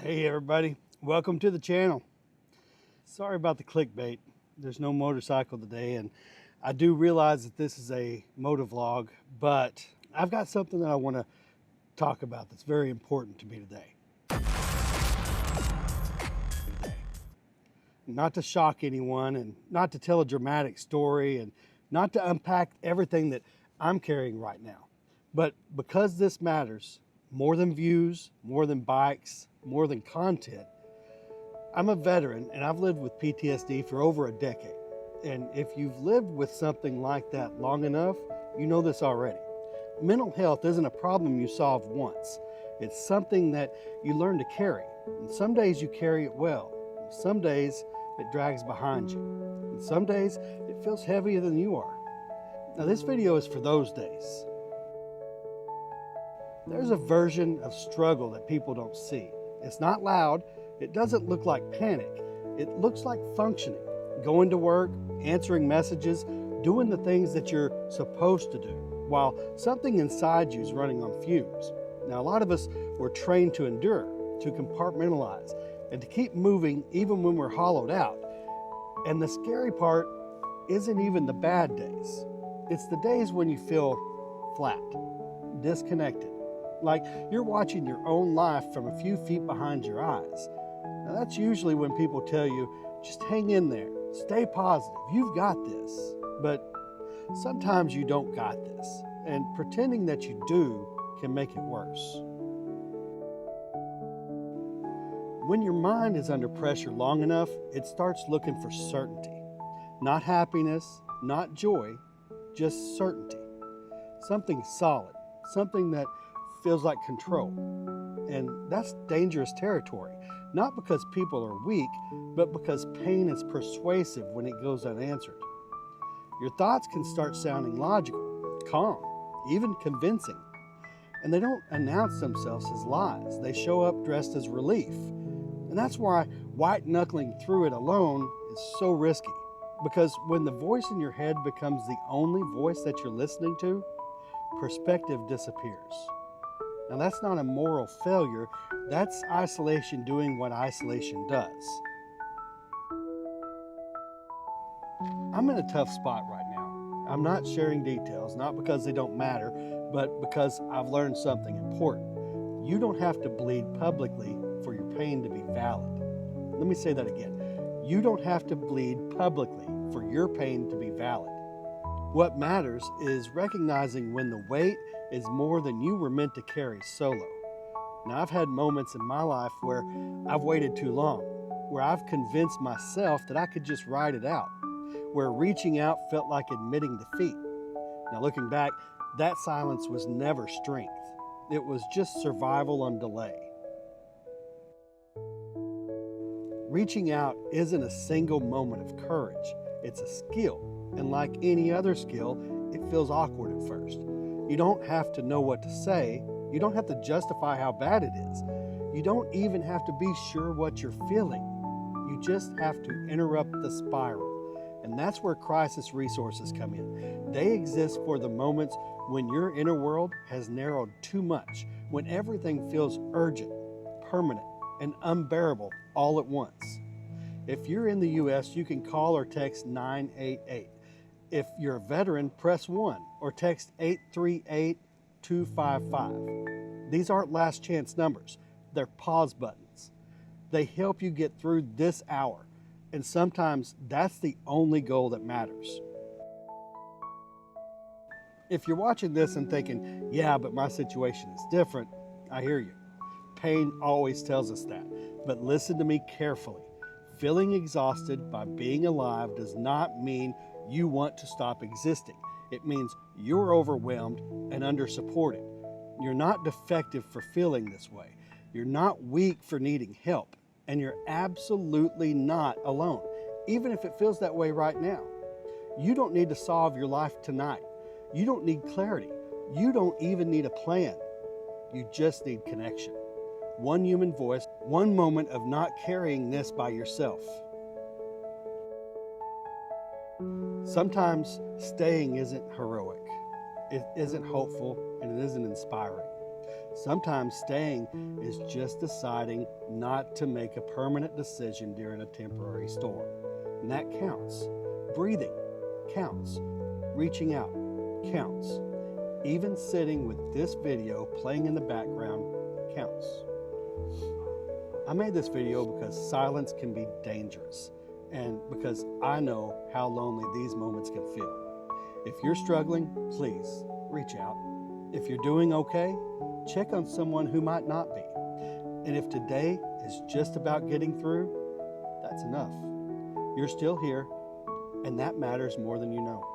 Hey everybody, welcome to the channel. Sorry about the clickbait. There's no motorcycle today, and I do realize that this is a motovlog, but I've got something that I want to talk about that's very important to me today. Not to shock anyone, and not to tell a dramatic story, and not to unpack everything that I'm carrying right now, but because this matters more than views, more than bikes, more than content. I'm a veteran and I've lived with PTSD for over a decade. And if you've lived with something like that long enough, you know this already. Mental health isn't a problem you solve once. It's something that you learn to carry. And some days you carry it well. Some days it drags behind you. And some days it feels heavier than you are. Now this video is for those days. There's a version of struggle that people don't see. It's not loud, it doesn't look like panic, it looks like functioning, going to work, answering messages, doing the things that you're supposed to do, while something inside you is running on fumes. Now a lot of us were trained to endure, to compartmentalize, and to keep moving even when we're hollowed out. And the scary part isn't even the bad days. It's the days when you feel flat, disconnected. Like you're watching your own life from a few feet behind your eyes. Now that's usually when people tell you, just hang in there, stay positive, you've got this. But sometimes you don't got this, and pretending that you do can make it worse. When your mind is under pressure long enough, it starts looking for certainty. Not happiness, not joy, just certainty. Something solid, something that feels like control. And that's dangerous territory, not because people are weak, but because pain is persuasive when it goes unanswered. Your thoughts can start sounding logical, calm, even convincing. And they don't announce themselves as lies. They show up dressed as relief. And that's why white-knuckling through it alone is so risky. Because when the voice in your head becomes the only voice that you're listening to, perspective disappears. Now that's not a moral failure, that's isolation doing what isolation does. I'm in a tough spot right now. I'm not sharing details, not because they don't matter, but because I've learned something important. You don't have to bleed publicly for your pain to be valid. Let me say that again. You don't have to bleed publicly for your pain to be valid. What matters is recognizing when the weight is more than you were meant to carry solo. Now, I've had moments in my life where I've waited too long, where I've convinced myself that I could just ride it out, where reaching out felt like admitting defeat. Now, looking back, that silence was never strength. It was just survival on delay. Reaching out isn't a single moment of courage. It's a skill. And like any other skill, it feels awkward at first. You don't have to know what to say. You don't have to justify how bad it is. You don't even have to be sure what you're feeling. You just have to interrupt the spiral. And that's where crisis resources come in. They exist for the moments when your inner world has narrowed too much, when everything feels urgent, permanent, and unbearable all at once. If you're in the US, you can call or text 988. If you're a veteran, press 1 or text 838-255. These aren't last chance numbers, they're pause buttons. They help you get through this hour, and sometimes that's the only goal that matters. If you're watching this and thinking, yeah, but my situation is different, I hear you. Pain always tells us that, but listen to me carefully. Feeling exhausted by being alive does not mean you want to stop existing. It means you're overwhelmed and under-supported. You're not defective for feeling this way. You're not weak for needing help. And you're absolutely not alone, even if it feels that way right now. You don't need to solve your life tonight. You don't need clarity. You don't even need a plan. You just need connection. One human voice, one moment of not carrying this by yourself. Sometimes staying isn't heroic, it isn't hopeful, and it isn't inspiring. Sometimes staying is just deciding not to make a permanent decision during a temporary storm. And that counts. Breathing counts. Reaching out counts. Even sitting with this video playing in the background counts. I made this video because silence can be dangerous, and because I know how lonely these moments can feel. If you're struggling, please reach out. If you're doing okay, check on someone who might not be. And if today is just about getting through, that's enough. You're still here, and that matters more than you know.